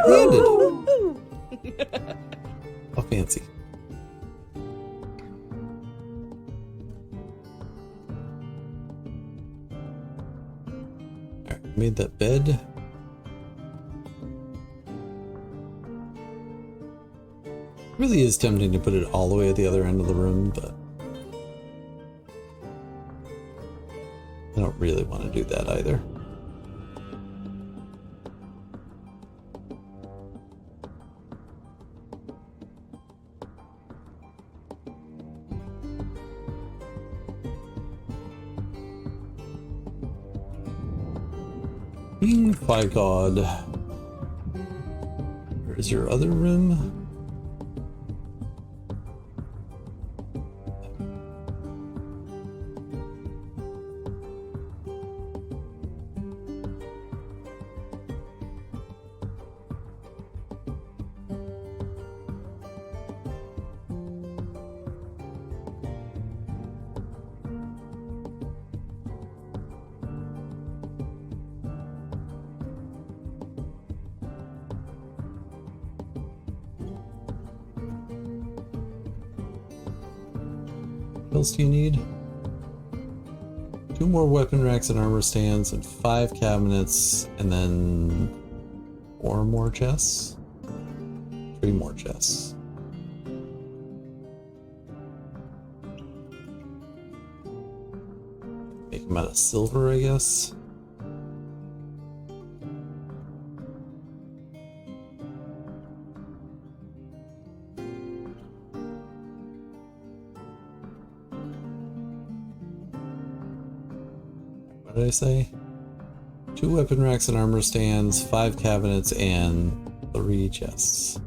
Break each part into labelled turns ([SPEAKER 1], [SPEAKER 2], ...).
[SPEAKER 1] two-handed. How fancy. Alright, made that bed. Really is tempting to put it all the way at the other end of the room, but I don't really want to do that either. By God. Where's your other room? What else do you need? 2 more weapon racks and armor stands and 5 cabinets and then 4 more chests? 3 more chests. Make them out of silver, I guess. What did I say? 2 weapon racks and armor stands, 5 cabinets, and 3 chests.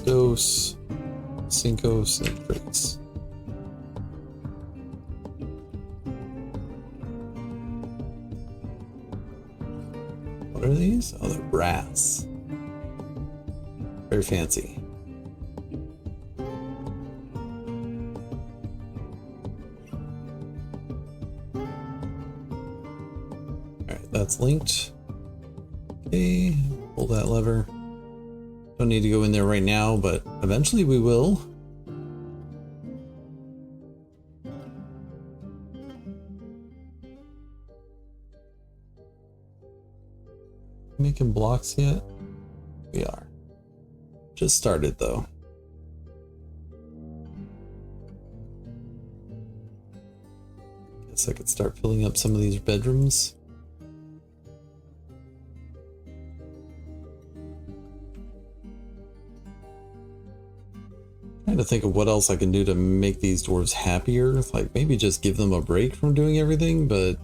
[SPEAKER 1] Dos, cinco, seis. What are these? Oh, they're brass. Very fancy. Alright, that's linked. Okay, pull that lever. Don't need to go in there right now, but eventually we will. Making blocks yet? We are. Just started though. Guess I could start filling up some of these bedrooms. Trying to think of what else I can do to make these dwarves happier. Like maybe just give them a break from doing everything, but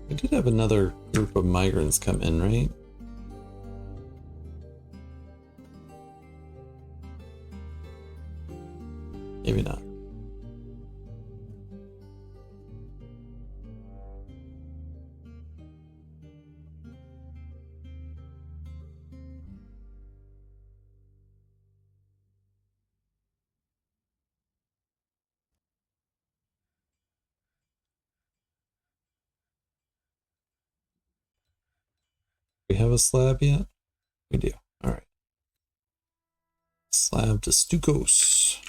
[SPEAKER 1] I did have another group of migrants come in, right? Maybe not. We have a slab yet? We do. All right. Slab to Stukos.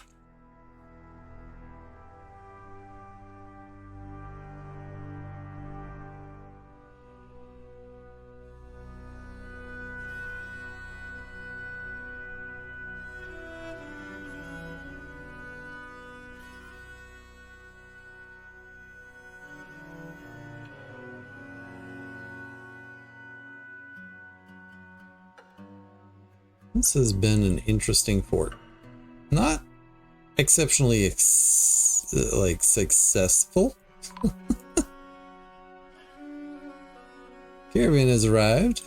[SPEAKER 1] This has been an interesting fort. Not exceptionally like successful. Caravan has arrived.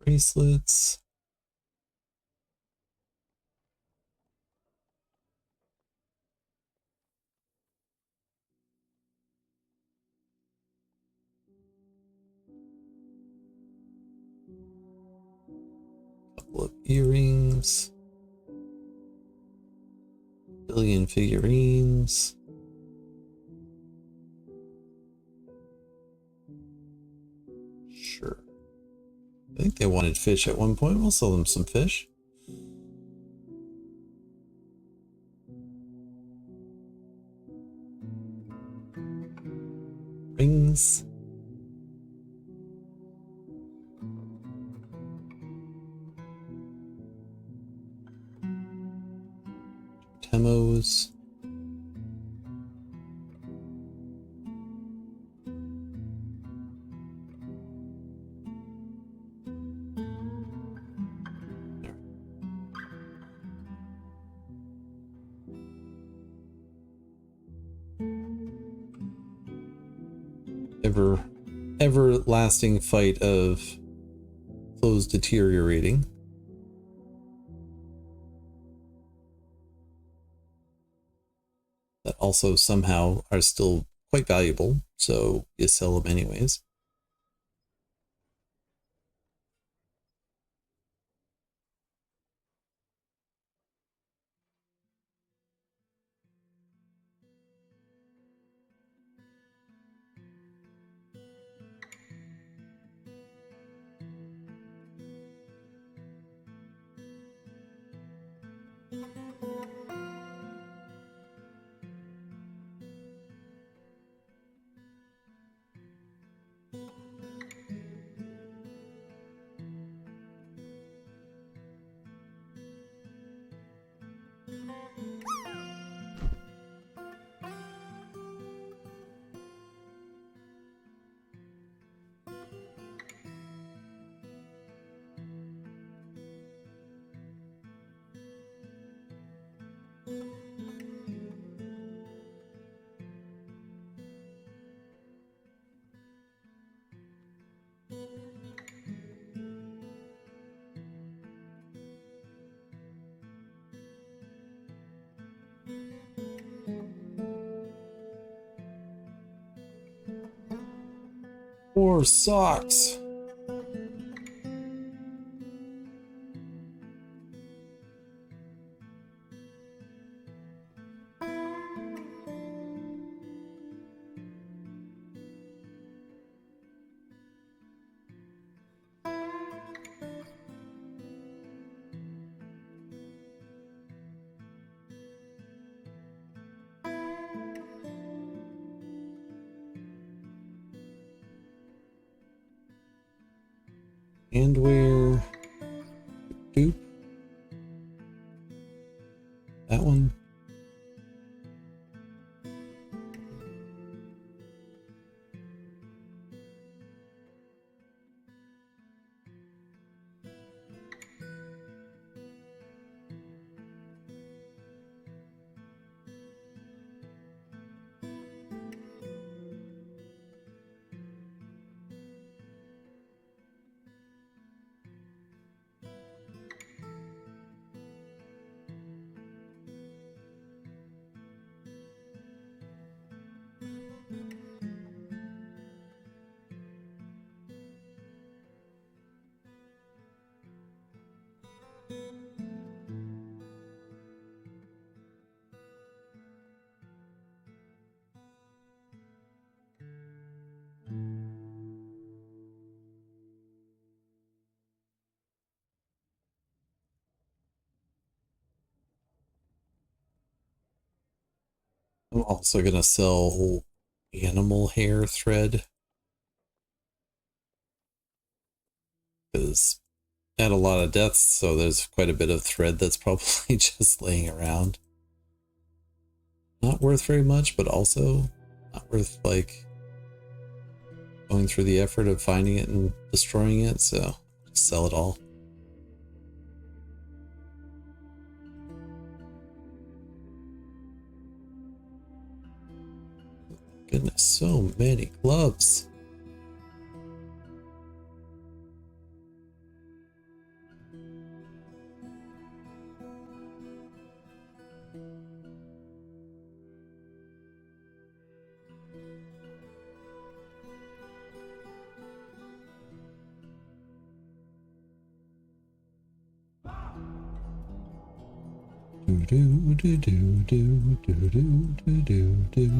[SPEAKER 1] Bracelets. Couple of earrings. Billion figurines. Sure. I think they wanted fish at one point. We'll sell them some fish. Rings. Temos. Everlasting fight of clothes deteriorating. That also somehow are still quite valuable, so you sell them anyways. Or socks. Handwear. Doop. That one. I'm also going to sell animal hair thread because I had a lot of deaths, so there's quite a bit of thread that's probably just laying around. Not worth very much, but also not worth like going through the effort of finding it and destroying it, so just sell it all. Goodness, so many gloves. Do do do do do do do do do.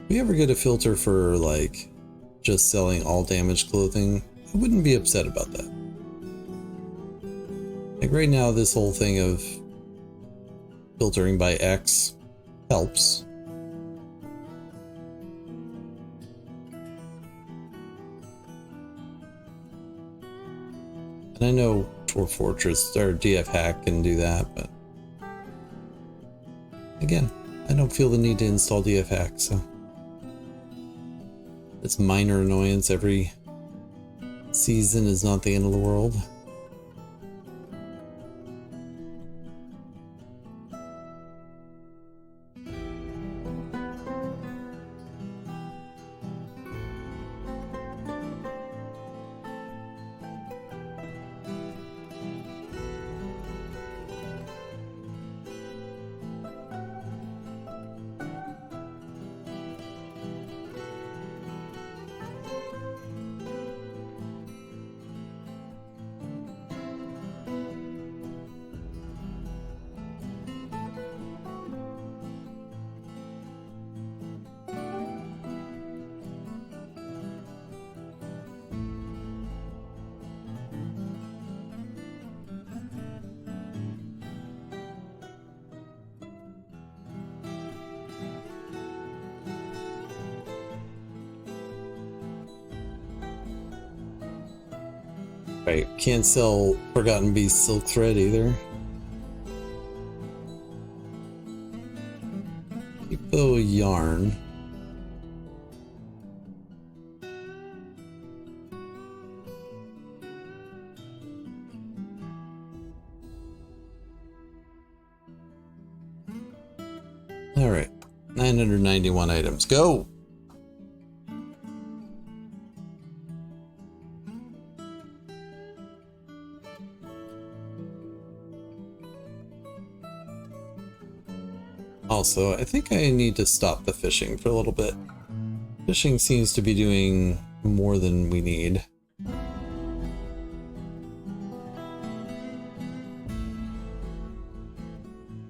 [SPEAKER 1] If we ever get a filter for like just selling all damaged clothing, I wouldn't be upset about that. Like right now, this whole thing of filtering by X helps. And I know Tor Fortress or DF Hack can do that, but again, I don't feel the need to install DF Hack, so it's minor annoyance every season is not the end of the world. Right, can't sell Forgotten Beast silk thread either. Hippo yarn. All right, 991 items, go! Also, I think I need to stop the fishing for a little bit. Fishing seems to be doing more than we need.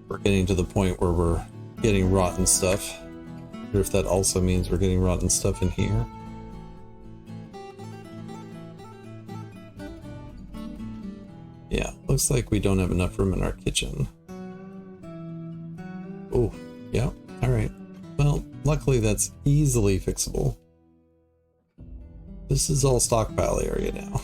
[SPEAKER 1] We're getting to the point where we're getting rotten stuff. I wonder if that also means we're getting rotten stuff in here. Yeah, looks like we don't have enough room in our kitchen. Oh, yeah, alright. Well, luckily that's easily fixable. This is all stockpile area now.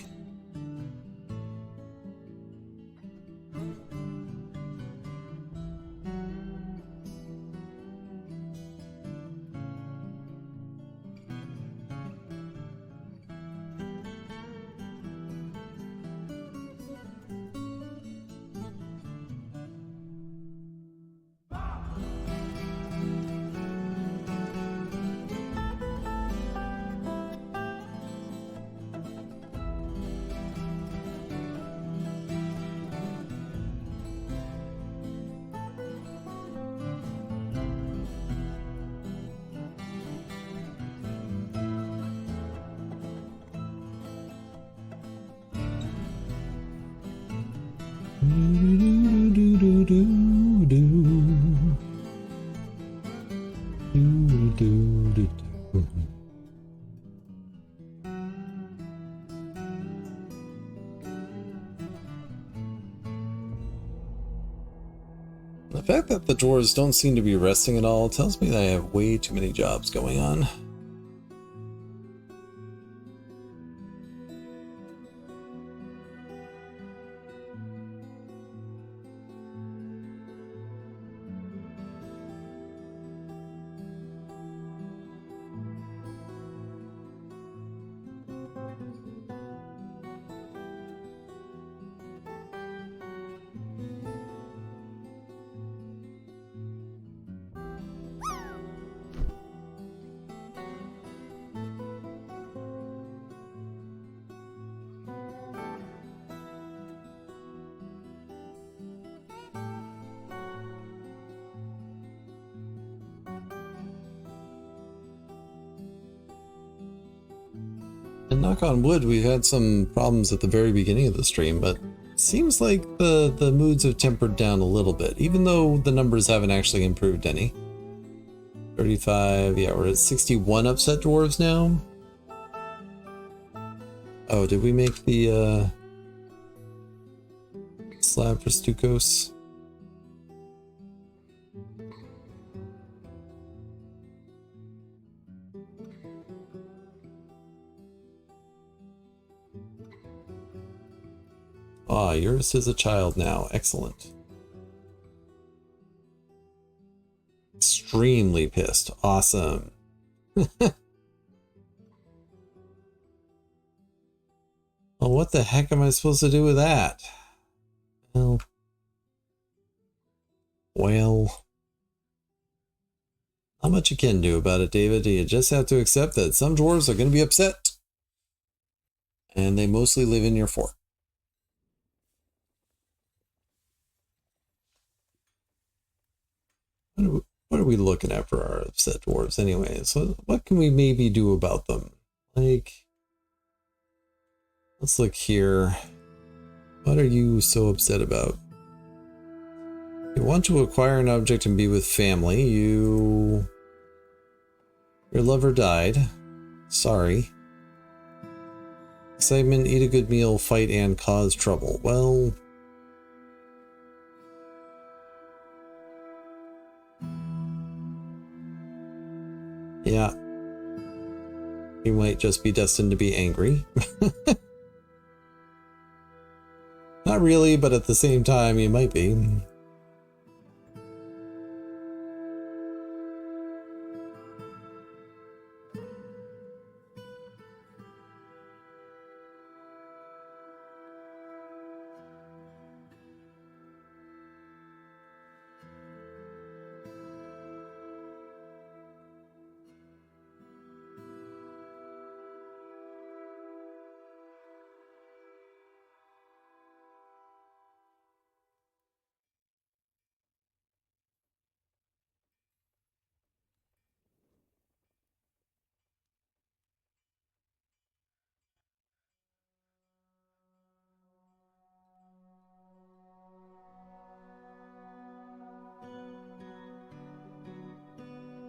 [SPEAKER 1] The fact that the dwarves don't seem to be resting at all tells me that I have way too many jobs going on. And knock on wood, we had some problems at the very beginning of the stream, but it seems like the moods have tempered down a little bit, even though the numbers haven't actually improved any. 35, yeah, we're at 61 upset dwarves now. Oh, did we make the slab for Stukos? Ah, yours is a child now. Excellent. Extremely pissed. Awesome. Well, what the heck am I supposed to do with that? Well, not much you can do about it, David. You just have to accept that some dwarves are going to be upset. And they mostly live in your fort. What are we looking at for our upset dwarves anyway? So what can we maybe do about them? Like, let's look here. What are you so upset about? You want to acquire an object and be with family. Your lover died. Sorry. Excitement, eat a good meal, fight, and cause trouble. Well... yeah. You might just be destined to be angry. Not really, but at the same time, you might be.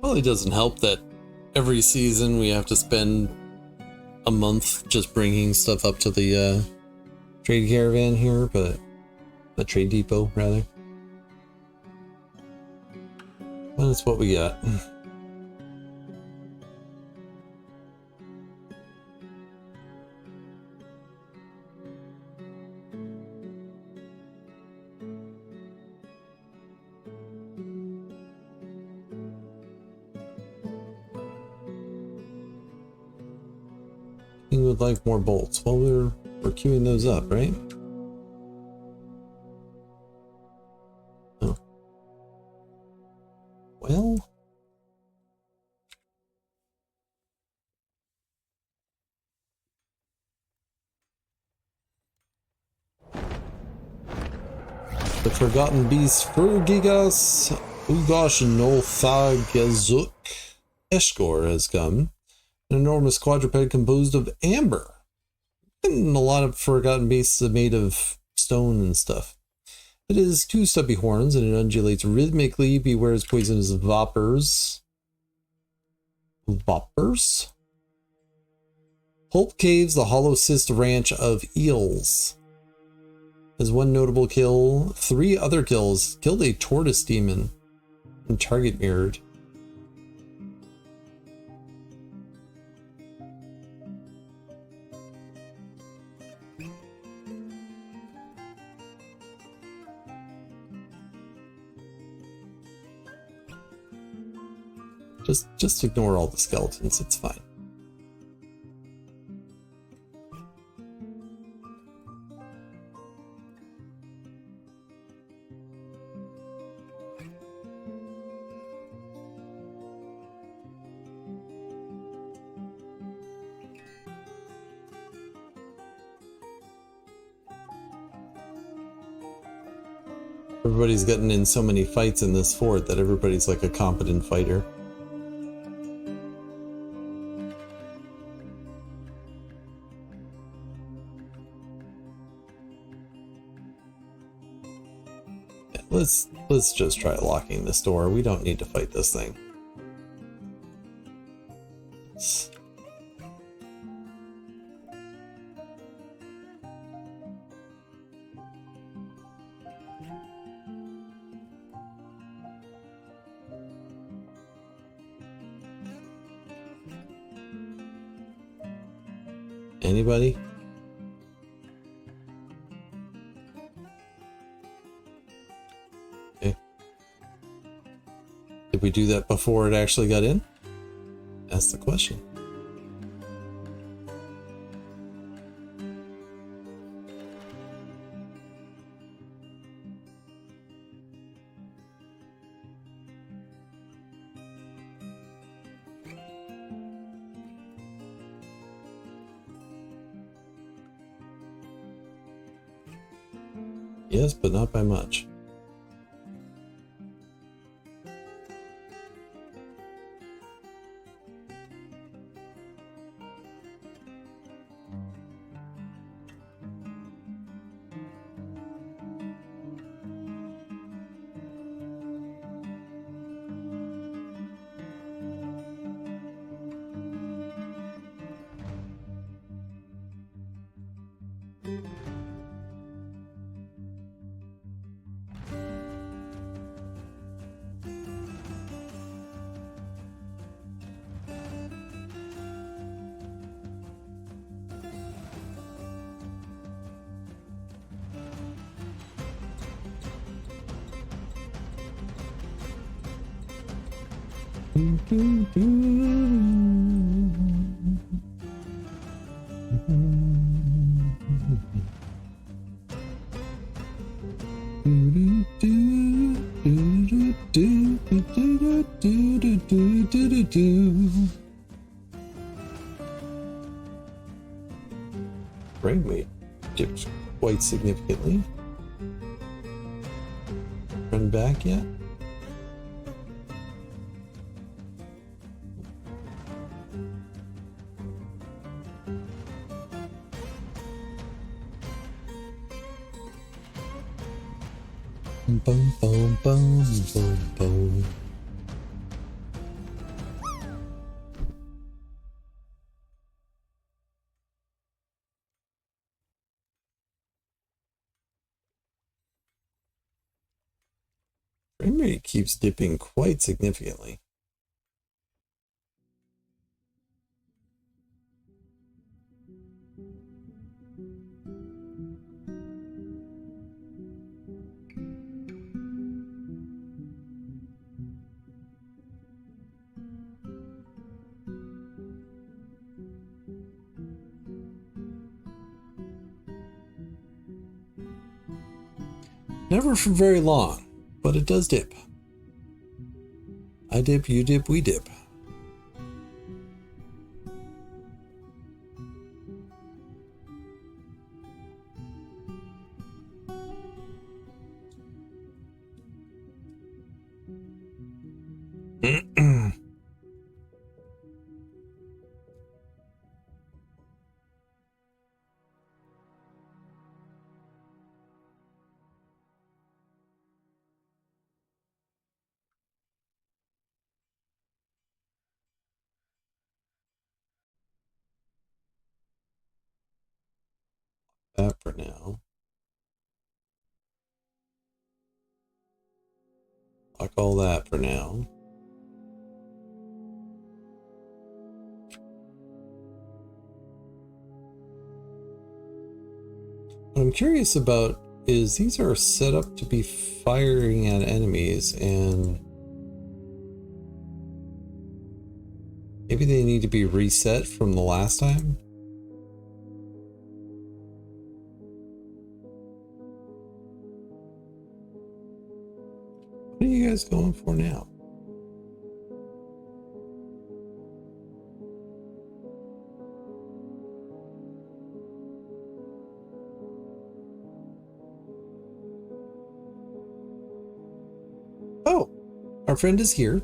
[SPEAKER 1] Probably doesn't help that every season we have to spend a month just bringing stuff up to the trade caravan here, but the trade depot rather. Well, that's what we got. You would like more bolts. Well, we're queuing those up, right? Oh. Well. The Forgotten Beast Frugigas Ugosh no Thagazuk Eshkor has come. An enormous quadruped composed of amber. And a lot of Forgotten Beasts are made of stone and stuff. It has 2 stubby horns and it undulates rhythmically. Beware its poisonous vapors. Vapors? Pulp Caves, the hollow cyst ranch of eels. Has one notable kill, 3 other kills, killed a tortoise demon, and target mirrored. Just ignore all the skeletons, it's fine. Everybody's gotten in so many fights in this fort that everybody's like a competent fighter. Yeah, let's just try locking this door. We don't need to fight this thing. Anybody? Okay. Did we do that before it actually got in? That's the question. Yes, but not by much. Frame rate dipped quite significantly. Run back yet? Boom, boom, boom, boom, boom. Frame rate keeps dipping quite significantly. Never for very long, but it does dip. I dip, you dip, we dip. That for now. Fuck all that for now. What I'm curious about is these are set up to be firing at enemies, and maybe they need to be reset from the last time. What are you guys going for now? Oh, our friend is here.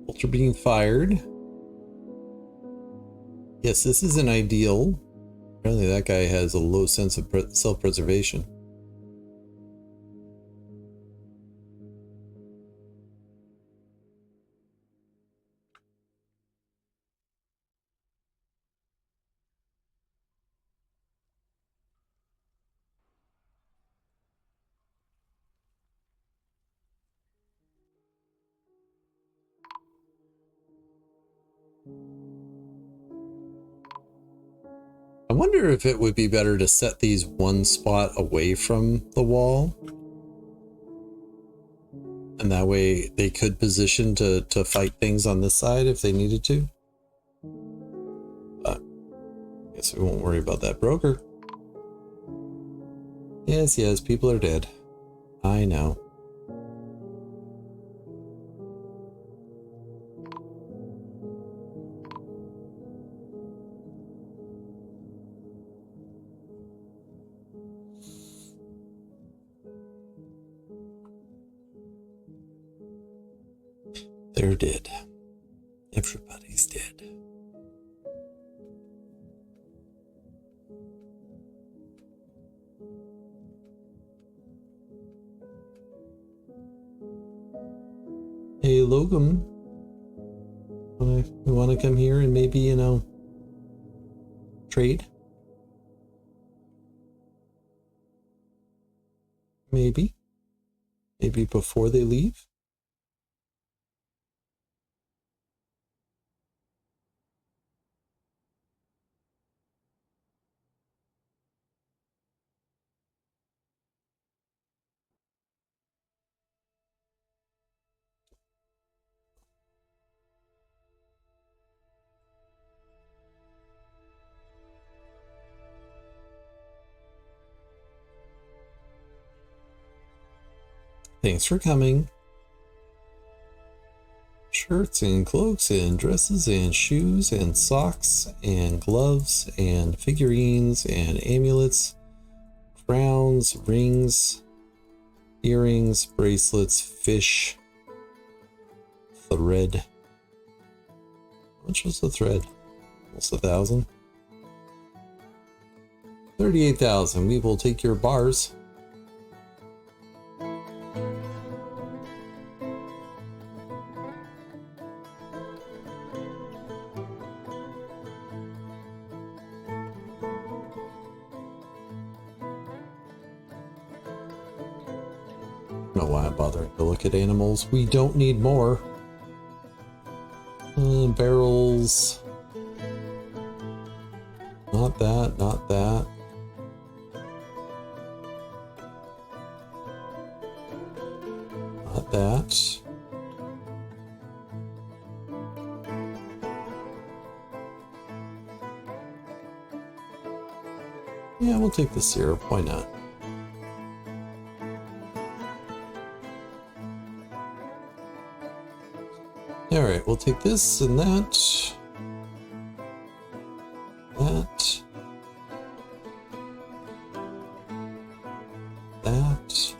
[SPEAKER 1] Bolts are being fired. Yes, this isn't ideal. Apparently that guy has a low sense of self-preservation. I wonder if it would be better to set these one spot away from the wall. And that way they could position to fight things on this side if they needed to. But I guess we won't worry about that. Broker. Yes, people are dead. I know. They're dead. Everybody's dead. Hey, Logum. We want to come here and maybe, you know, trade? Maybe. Maybe before they leave? Thanks for coming. Shirts and cloaks and dresses and shoes and socks and gloves and figurines and amulets, crowns, rings, earrings, bracelets, fish, thread. How much was the thread? Almost 1,000. 38,000. We will take your bars. I don't know why I'm bothering to look at animals. We don't need more. Barrels. Not that, not that. Not that. Yeah, we'll take the syrup. Why not? Alright, we'll take this and that. That. That.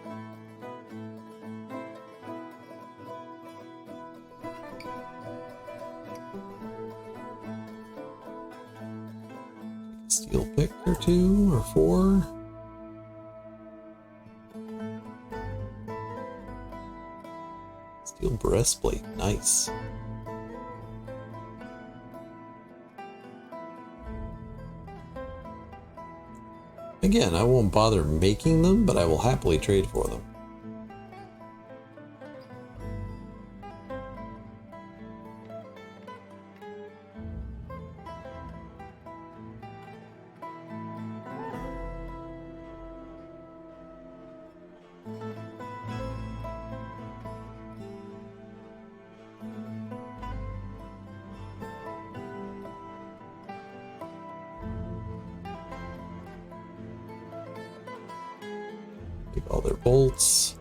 [SPEAKER 1] Steel pick or 2 or 4. breastplate. Nice. Again, I won't bother making them, but I will happily trade for them. Take all their bolts.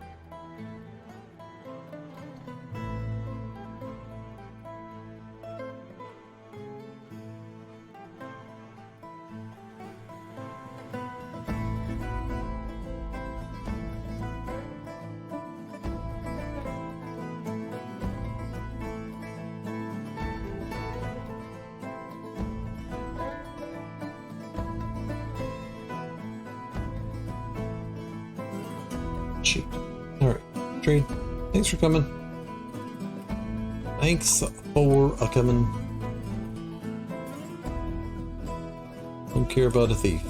[SPEAKER 1] Shoot. Alright, trade. Thanks for coming. Thanks for coming. Don't care about a thief.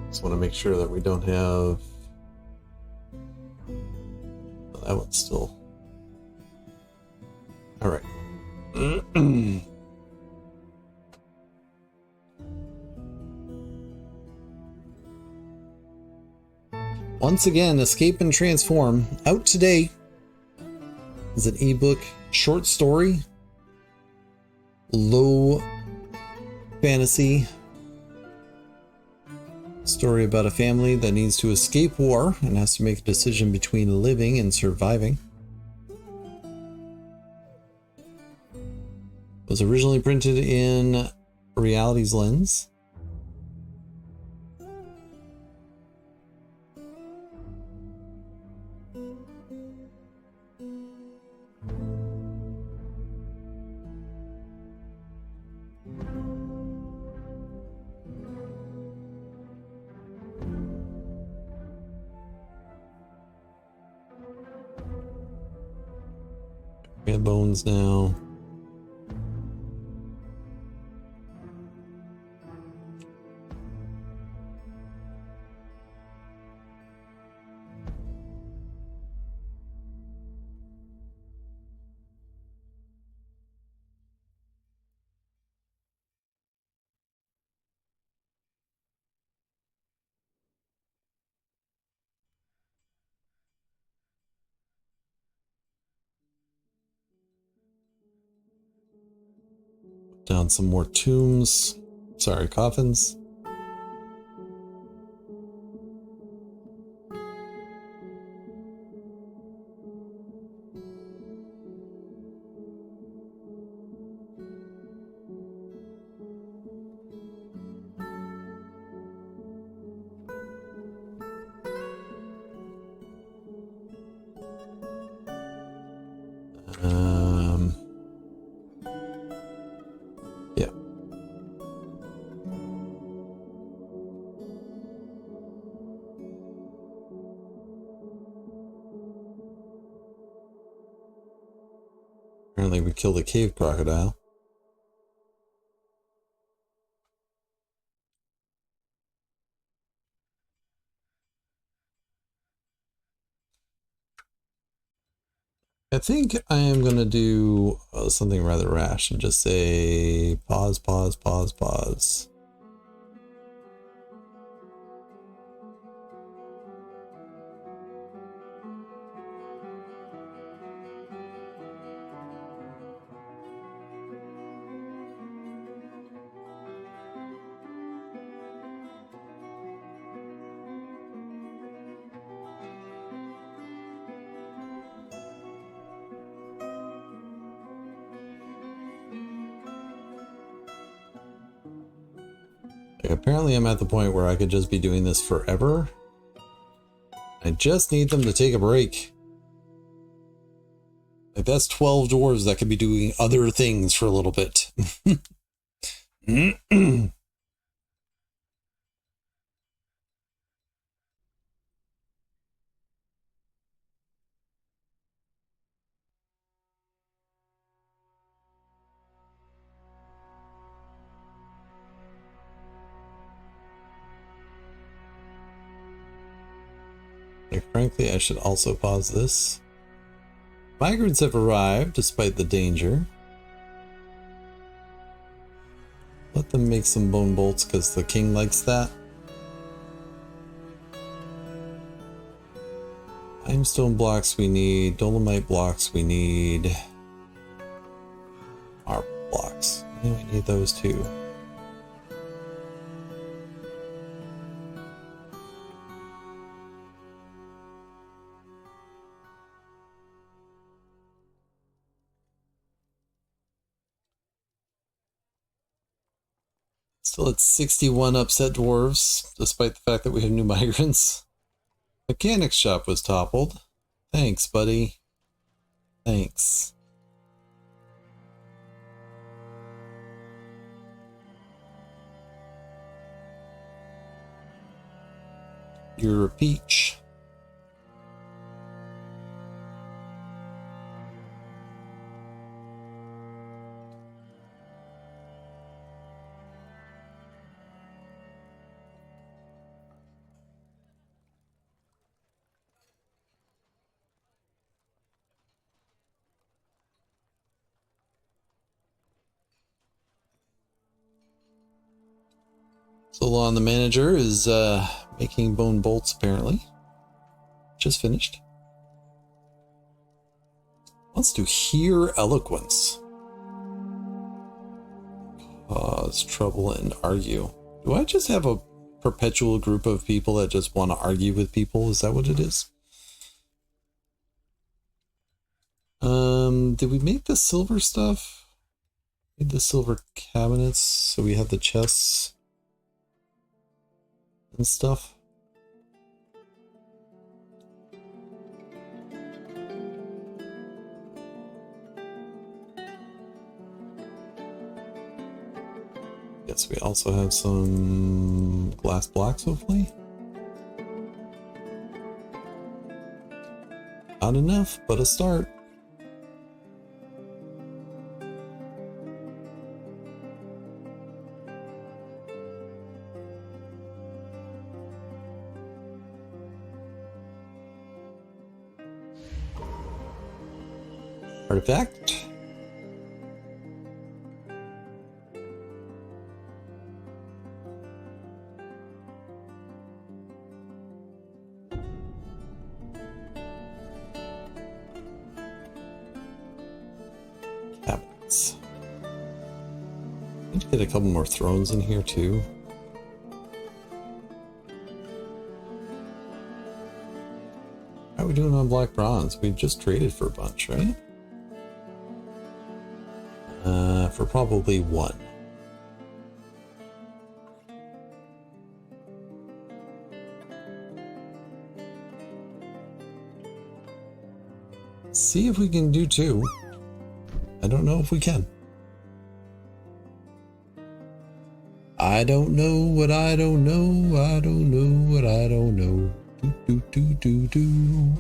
[SPEAKER 1] Just want to make sure that we don't have... Oh, that one's still... Alright. Once again, Escape and Transform, out today, is an ebook short story, low fantasy story about a family that needs to escape war and has to make a decision between living and surviving. It was originally printed in Reality's Lens. We have bones now. Down some more tombs. Sorry, coffins. Yeah. Apparently we killed a cave crocodile. I think I am going to do something rather rash and just say pause, pause, pause, pause. Apparently I'm at the point where I could just be doing this forever. I just need them to take a break. Like, that's 12 dwarves that could be doing other things for a little bit. Like, frankly, I should also pause this. Migrants have arrived despite the danger. Let them make some bone bolts because the king likes that. Limestone blocks we need. Dolomite blocks we need. Marble blocks. Yeah, we need those too. Still at 61 upset dwarves, despite the fact that we have new migrants. Mechanics shop was toppled. Thanks, buddy. Thanks. You're a peach. Solon, the manager, is making bone bolts, apparently. Just finished. Wants to hear eloquence. Cause trouble and argue. Do I just have a perpetual group of people that just want to argue with people? Is that what it is? Did we make the silver stuff? Made the silver cabinets, so we have the chests and stuff. Yes, we also have some glass blocks, hopefully. Not enough, but a start. Artifact. Cabinets. Need to get a couple more thrones in here too. How are we doing on black bronze? We just traded for a bunch, right? For probably one. See if we can do two. I don't know if we can. I don't know what I don't know. I don't know what I don't know. Do.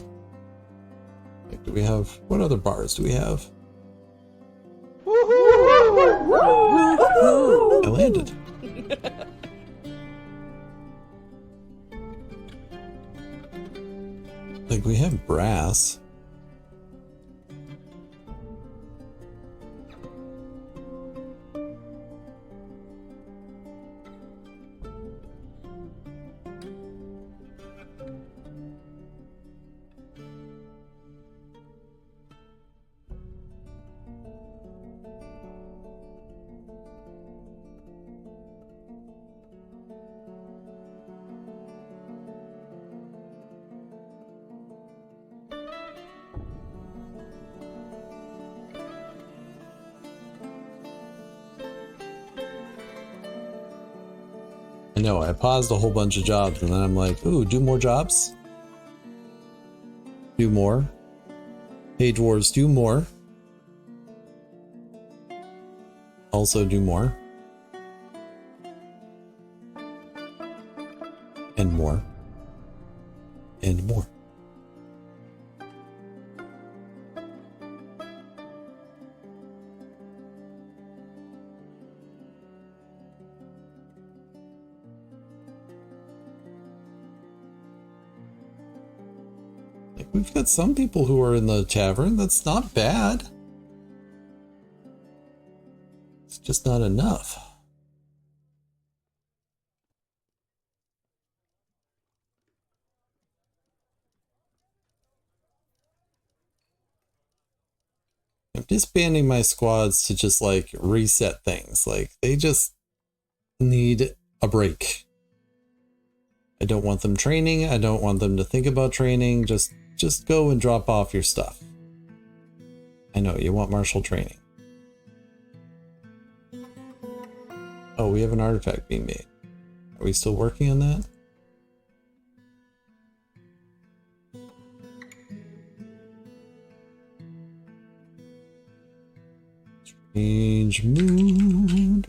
[SPEAKER 1] Like, do we have, what other bars do we have? I landed. Like, we have brass. I know, I paused a whole bunch of jobs and then I'm like, ooh, do more jobs? Do more. Page Wars, do more. Also do more. And more. And more. Like, we've got some people who are in the tavern. That's not bad. It's just not enough. I'm disbanding my squads to just like reset things. Like they just need a break. I don't want them training. I don't want them to think about training. Just go and drop off your stuff. I know you want martial training. Oh, we have an artifact being made. Are we still working on that? Change mood.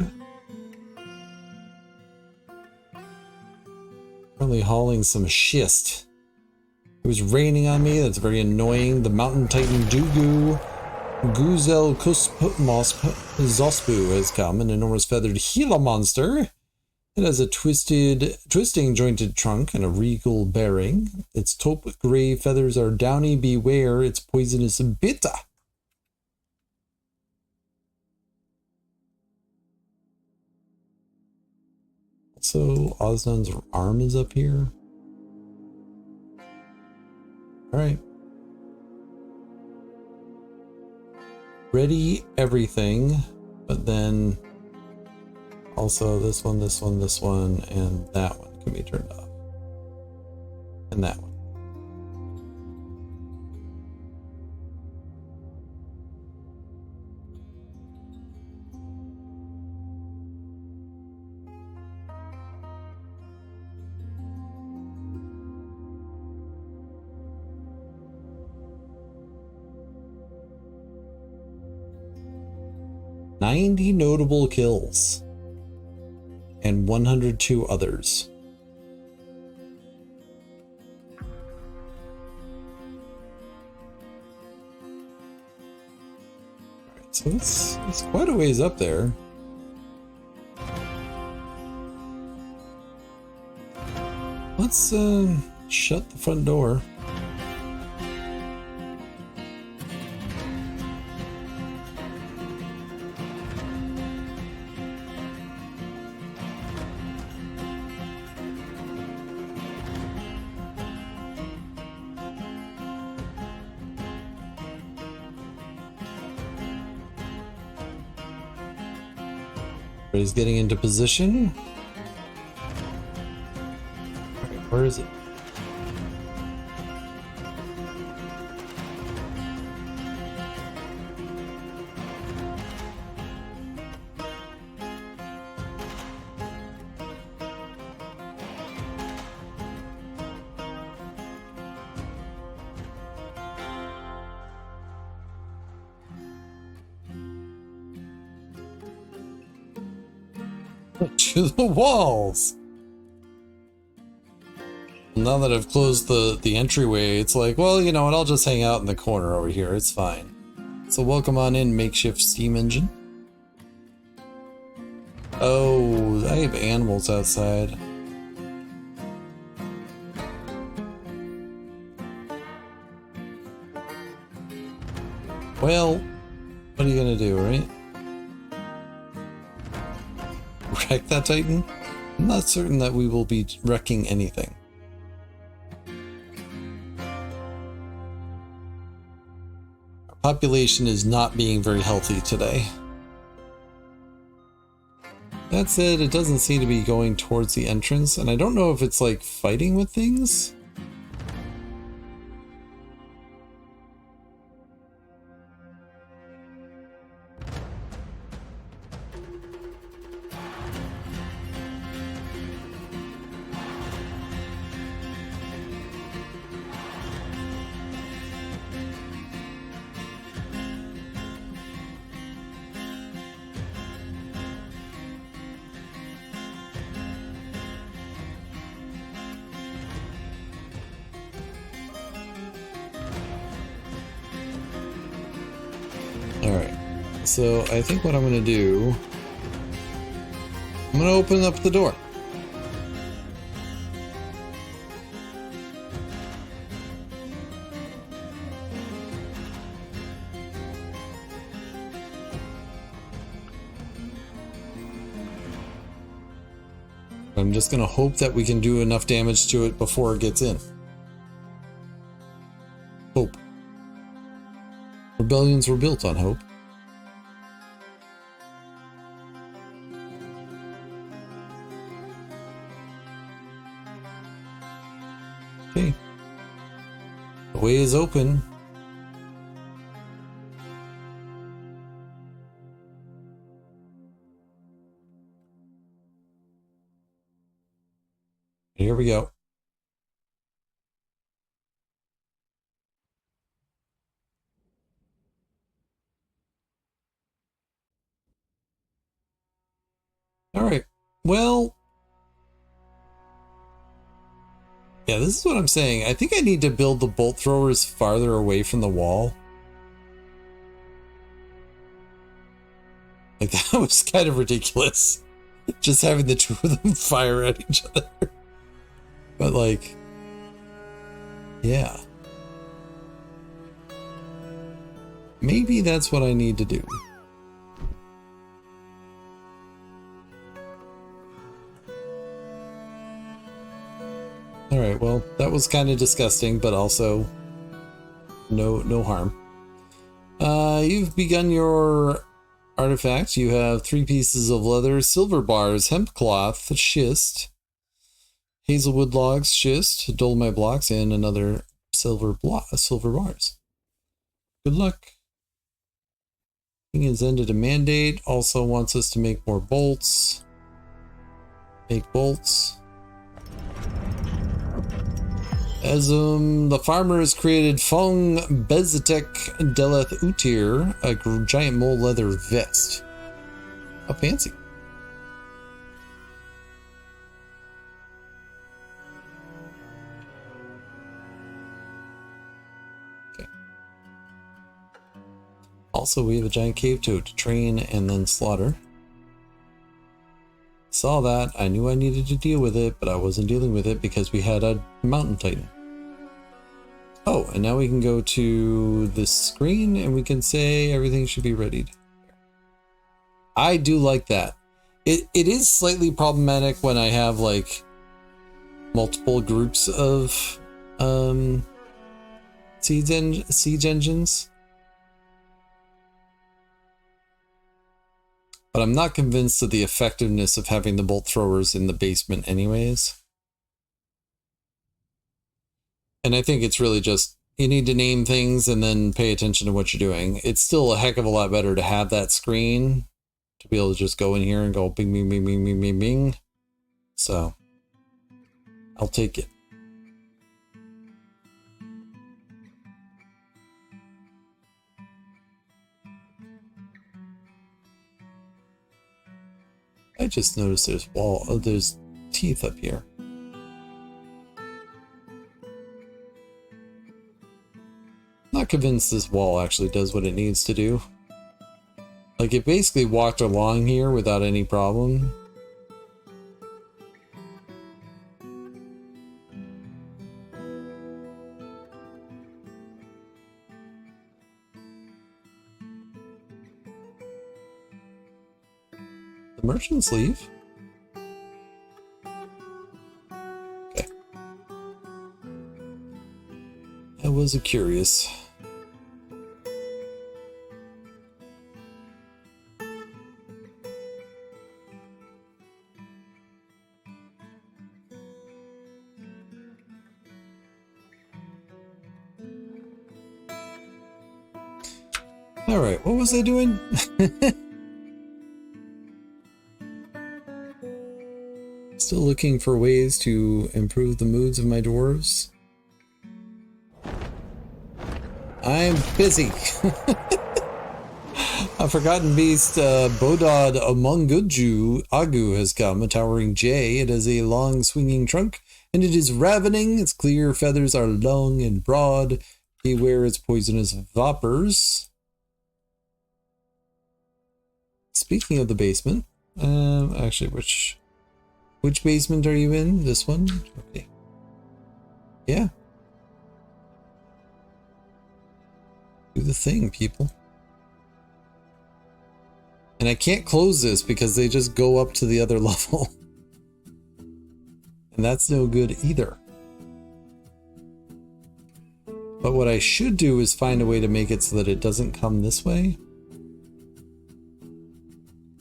[SPEAKER 1] Currently hauling some schist. It was raining on me. That's very annoying. The mountain titan Dugu Guzel Kuspmosp Zospu has come, an enormous feathered Gila monster. It has a twisting jointed trunk and a regal bearing. Its taupe gray feathers are downy. Beware, its poisonous bitter. So Osnan's arm is up here. All right. Ready everything, but then also this one, and that one can be turned off. And that one. "90 notable kills and 102 others." Alright, so it's quite a ways up there. Let's shut the front door. Everybody's getting into position. Alright, where is it? To the walls. Now that I've closed the entryway, it's like, well, you know what, I'll just hang out in the corner over here, it's fine. So welcome on in, makeshift steam engine. Oh, I have animals outside. Well, what are you gonna do, right? Wreck that Titan? I'm not certain that we will be wrecking anything. Our population is not being very healthy today. That said, it doesn't seem to be going towards the entrance, and I don't know if it's like fighting with things. So I think what I'm going to do, I'm going to open up the door. I'm just going to hope that we can do enough damage to it before it gets in. Hope. Rebellions were built on hope. Okay. The way is open. Here we go. All right. Well, yeah, this is what I'm saying. I think I need to build the bolt throwers farther away from the wall. Like, that was kind of ridiculous. Just having the two of them fire at each other. But, like, yeah. Maybe that's what I need to do. Alright, well, that was kind of disgusting, but also no harm. You've begun your artifact. You have 3 pieces of leather, silver bars, hemp cloth, schist, hazelwood logs, schist, dolomite blocks, and another silver bars. Good luck. King has ended a mandate. Also wants us to make more bolts. Make bolts. As the farmer has created Fong Bezitek Deleth Utir, a giant mole leather vest. How fancy. Okay. Also, we have a giant cave toad to train and then slaughter. Saw that. I knew I needed to deal with it, but I wasn't dealing with it because we had a mountain titan. Oh, and now we can go to the screen and we can say everything should be readied. I do like that. It is slightly problematic when I have like multiple groups of siege engines. But I'm not convinced of the effectiveness of having the bolt throwers in the basement anyways. And I think it's really just, you need to name things and then pay attention to what you're doing. It's still a heck of a lot better to have that screen to be able to just go in here and go bing, bing, bing, bing, bing, bing, bing. So, I'll take it. I just noticed there's teeth up here. Not convinced this wall actually does what it needs to do. Like, it basically walked along here without any problem. The merchants leave. Okay. I was curious. All right, what was I doing? Still looking for ways to improve the moods of my dwarves. I'm busy. A forgotten beast, Bodod Amunguju Agu has come, a towering jay. It has a long swinging trunk, and it is ravening. Its clear feathers are long and broad. Beware its poisonous vapors. speaking of the basement, actually, which basement are you in? This one? Okay. Yeah. Do the thing, people. And I can't close this because they just go up to the other level. And that's no good either. But what I should do is find a way to make it so that it doesn't come this way.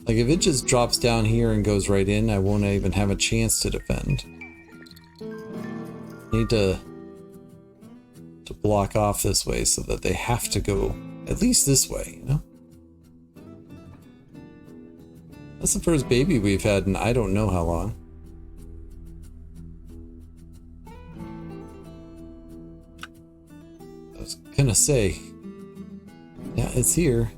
[SPEAKER 1] Like if it just drops down here and goes right in, I won't even have a chance to defend. I need to block off this way so that they have to go at least this way, you know? That's the first baby we've had in I don't know how long. I was gonna say, yeah, it's here.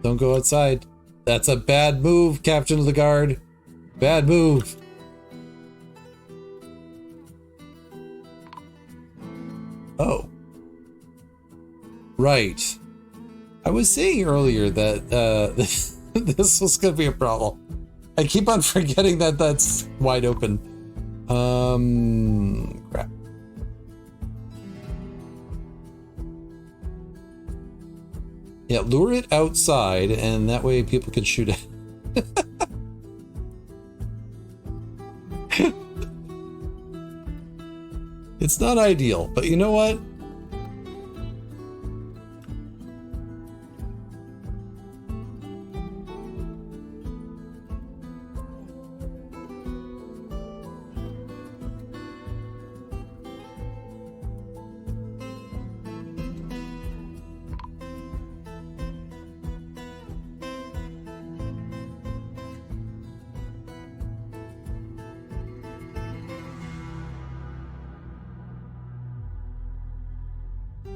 [SPEAKER 1] Don't go outside. That's a bad move, Captain of the Guard. Bad move. Oh. Right. I was saying earlier that this was going to be a problem. I keep on forgetting that that's wide open. Crap. Yeah, lure it outside, and that way people can shoot it. It's not ideal, but you know what?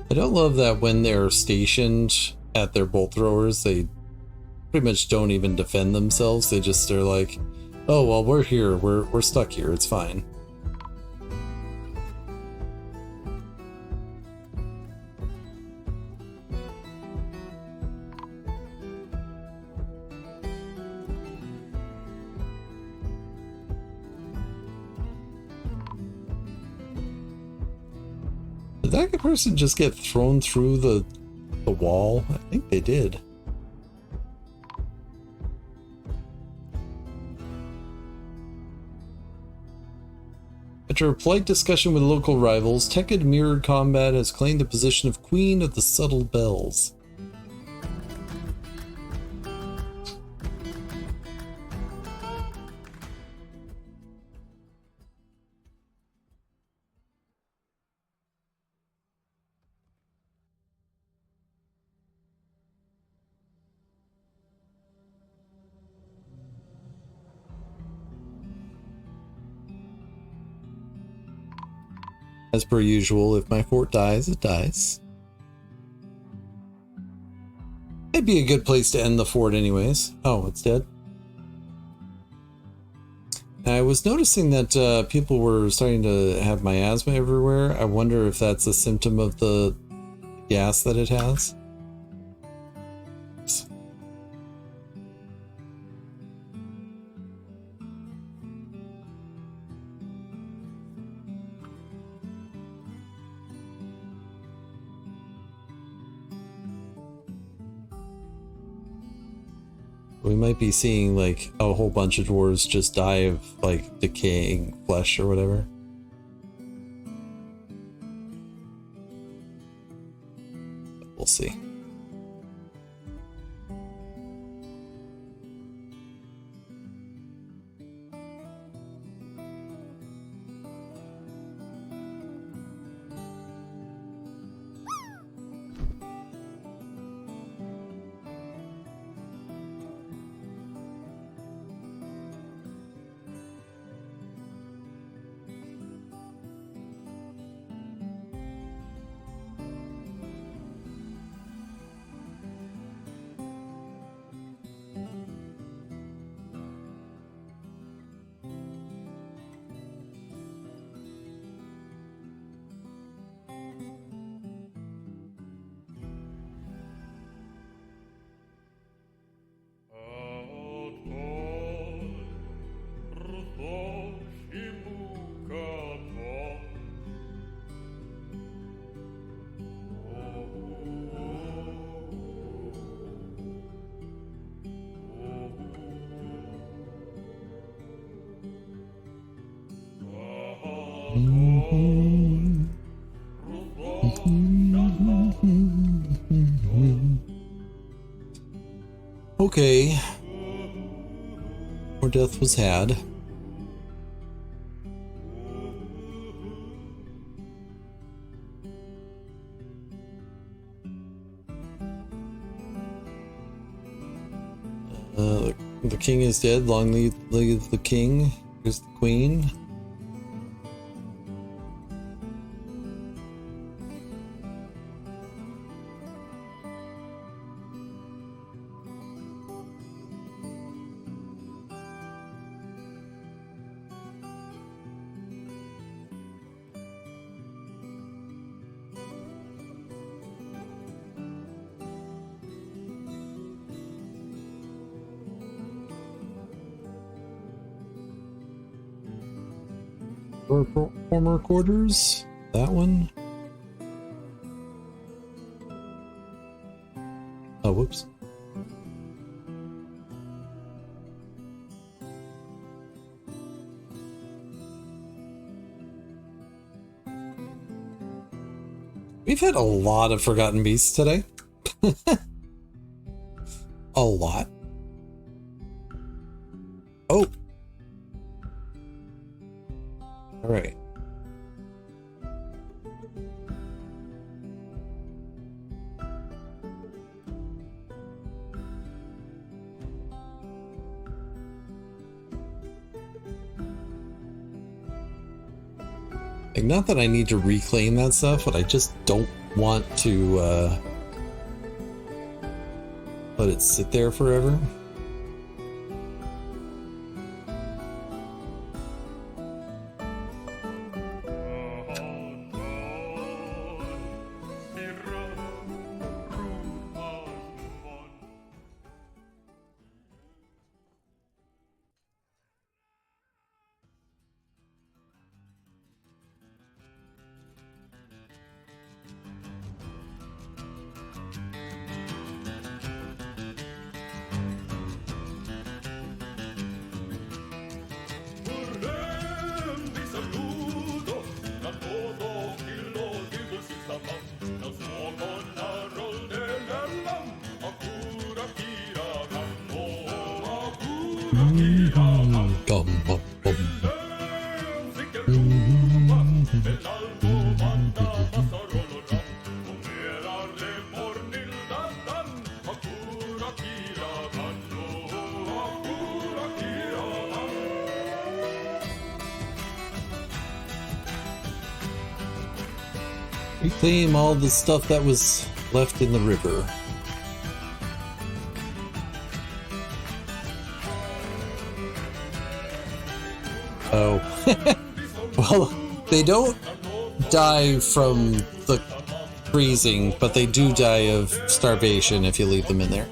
[SPEAKER 1] I don't love that when they're stationed at their bolt throwers, they pretty much don't even defend themselves. They just are like, oh, well, we're here. We're stuck here. It's fine. Did that person just get thrown through the wall? I think they did. After a polite discussion with local rivals, Tekid Mirrored Combat has claimed the position of Queen of the Subtle Bells. As per usual, if my fort dies, it dies. It'd be a good place to end the fort anyways. Oh, it's dead. I was noticing that people were starting to have miasma everywhere. I wonder if that's a symptom of the gas that it has. We might be seeing like a whole bunch of dwarves just die of like decaying flesh or whatever. We'll see. Okay. More death was had. The king is dead. Long live the king. Here's the queen. Former quarters. That one. Oh, whoops. We've had a lot of Forgotten Beasts today. A lot. Oh. All right. Like, not that I need to reclaim that stuff, but I just don't want to let it sit there forever. Reclaim all the stuff that was left in the river. Oh. Well, they don't die from the freezing, but they do die of starvation if you leave them in there.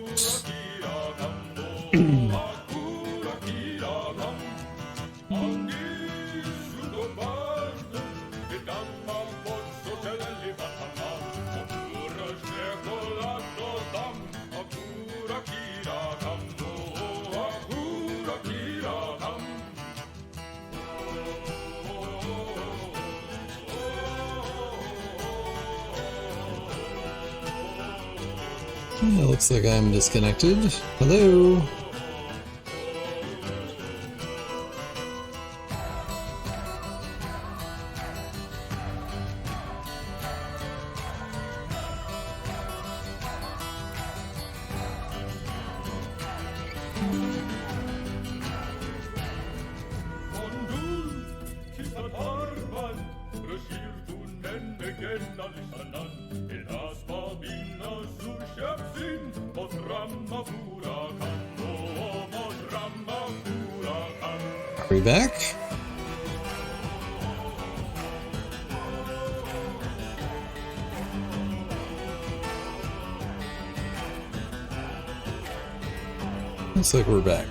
[SPEAKER 1] It looks like I'm disconnected. Hello? Are we back? Looks like we're back.